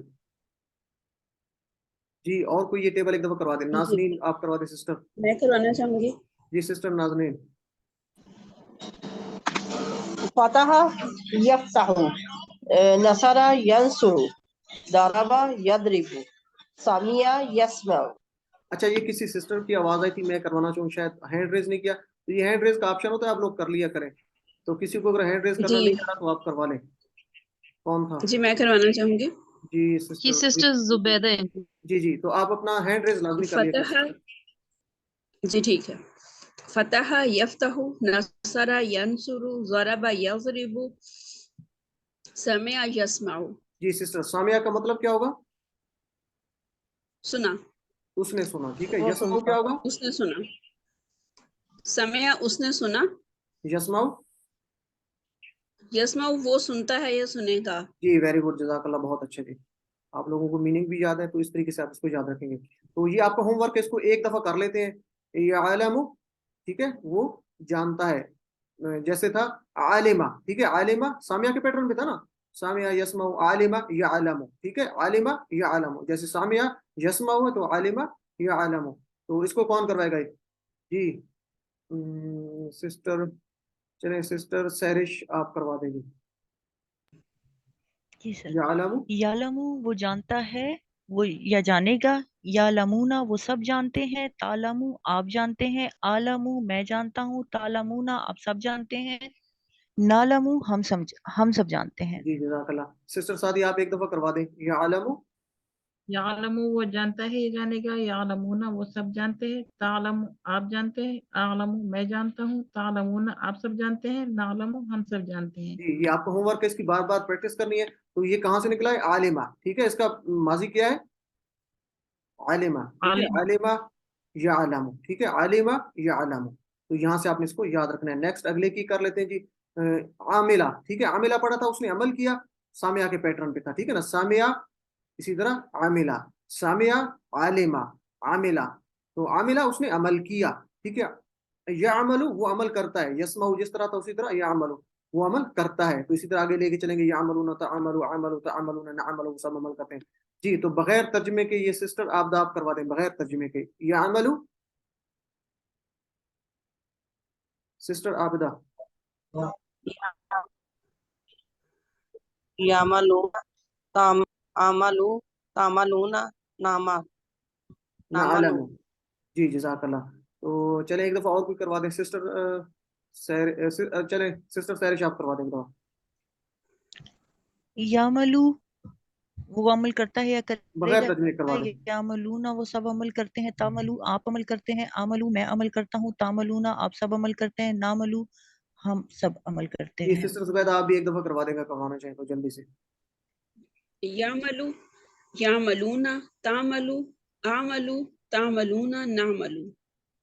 Speaker 1: جی اور کوئی یہ ٹیبل ایک دفعہ کروا دیں. نازنین آپ کروا دیں سسٹر.
Speaker 10: میں کروانا چاہوں گی.
Speaker 1: جی سسٹر نازنین.
Speaker 8: فتح یفتح, نصر ینصر, ضرب یضرب, سمع یسمع.
Speaker 1: اچھا یہ کسی سسٹر کی آواز آئی تھی, میں کروانا چاہوں, شاید ہینڈ ریز نہیں کیا. تو یہ ہینڈ ریز کا آپشن ہوتا ہے, آپ لوگ کر لیا کریں. تو کسی کو اگر ہینڈ ریز کرنا
Speaker 10: جی
Speaker 1: نہیں آ رہا تو آپ کروا لیں. کون تھا,
Speaker 10: جی میں کروانا چاہوں گی.
Speaker 1: جی
Speaker 3: یہ
Speaker 1: سسٹر.
Speaker 3: سسٹر زبیدہ.
Speaker 1: جی جی تو آپ اپنا ہینڈ ریز لازمی کر لیا
Speaker 10: فتح,
Speaker 1: کریں.
Speaker 10: جی ٹھیک ہے. فتح یفتح, نصر ینصر, ضرب یضرب, سمع یسمع.
Speaker 1: جی سسٹر سامیہ کا مطلب کیا ہوگا,
Speaker 10: سنا,
Speaker 1: اس نے سنا, ٹھیک ہے.
Speaker 8: وہ
Speaker 1: یسمع
Speaker 8: سنتا,
Speaker 1: کیا ہوگا,
Speaker 10: اس نے سنا. سمع اس نے سنا,
Speaker 1: یسمع.
Speaker 10: یسمع وہ سنتا ہے یا سنے گا.
Speaker 1: جی ویری گڈ, جزاک اللہ, بہت اچھے جی. آپ لوگوں کو میننگ بھی یاد ہے, تو اس طریقے سے آپ اس کو یاد رکھیں گے. تو یہ آپ کا ہوم ورک ہے, اس کو ایک دفعہ کر لیتے ہیں. یعلم, ٹھیک ہے, وہ جانتا ہے. جیسے تھا عالمہ, ٹھیک ہے, عالمہ سامیہ کے پیٹرن پہ تھا نا, سامیہ یسمع, عالمہ یعلم, ٹھیک ہے, عالمہ یعلم. جیسے سامیہ یسمع ہے تو عالمہ یعلم. تو اس کو کون کروائے گا, جی سسٹر, چلیں سسٹر سیرش آپ کروا دیں گی.
Speaker 7: جی سر.
Speaker 1: یعلم,
Speaker 7: یعلم وہ جانتا ہے, وہ یا جانے گا. یعلمون وہ سب جانتے ہیں. تعلم آپ جانتے ہیں. عالم میں جانتا ہوں. تعلمون آپ سب جانتے ہیں. نعلم ہم سب جانتے ہیں.
Speaker 1: جی جزاک اللہ. سسٹر سعدی آپ ایک دفعہ کروا دیں. یعلم,
Speaker 3: یعلم وہ جانتا ہے, یہ جانے گا. یعلمون وہ سب جانتے ہیں. تعلم آپ جانتے ہیں. اعلم میں جانتا ہوں. تعلمون آپ سب جانتے ہیں. نعلم ہم سب جانتے ہیں.
Speaker 1: جی یہ آپ کا ہوم ورک ہے, اس کی بار بار پریکٹس کرنی ہے. تو یہ کہاں سے نکلا ہے, عالمہ, ٹھیک ہے, اس کا ماضی کیا ہے, عالمہ, ٹھیک ہے,
Speaker 3: عالم.
Speaker 1: عالمہ یعلم, ٹھیک ہے, عالمہ یعلم. تو یہاں سے آپ نے اس کو یاد رکھنا ہے. نیکسٹ اگلے کی کر لیتے ہیں جی. عاملہ, ٹھیک ہے, عاملہ پڑھا تھا, اس نے عمل کیا, سامیہ کے پیٹرن پہ تھا, ٹھیک ہے نا, سامیہ, اسی طرح عاملہ, سامیہ, عالمہ, عاملہ. تو عاملہ اس نے عمل کیا, ٹھیک ہے. یعمل وہ عمل کرتا ہے, یسمع جس طرح تھا اسی طرح یعمل وہ عمل کرتا ہے. تو اسی طرح آگے لے کے چلیں گے, یعملون تعمل, عمل تعملون, نعمل وہ سب عمل کرتے ہیں. جی تو بغیر ترجمے کے یہ سسٹر آپ دا کروا دیں, بغیر ترجمے کے. یعمل, سسٹر عابدہ.
Speaker 8: یعملون, تعملون, تعملون, نعمل,
Speaker 1: نعلم,
Speaker 8: نعمل.
Speaker 1: جی جزاک اللہ. تو چلیں ایک دفعہ اور کوئی کروا دیں. سسٹر چلیں سسٹر سیرش آپ کروا دیں ایک دفعہ.
Speaker 7: یعملو وہ عمل کرتا ہے یا کرے
Speaker 1: بغیر
Speaker 7: گا.
Speaker 1: ترجمے کروا دیں.
Speaker 7: یعملون وہ سب عمل کرتے ہیں. تعملو آپ عمل کرتے ہیں. عملو میں عمل کرتا ہوں. تعملون آپ سب عمل کرتے ہیں. نعملو ہم سب عمل کرتے
Speaker 1: جی
Speaker 7: ہیں.
Speaker 1: سسٹر زبیدہ آپ بھی ایک دفعہ کروا دیں گا, کروانا چاہیں تو جلدی سے.
Speaker 10: یعملو, یعملون, تعملو, اعملو, تعملون, نعملو.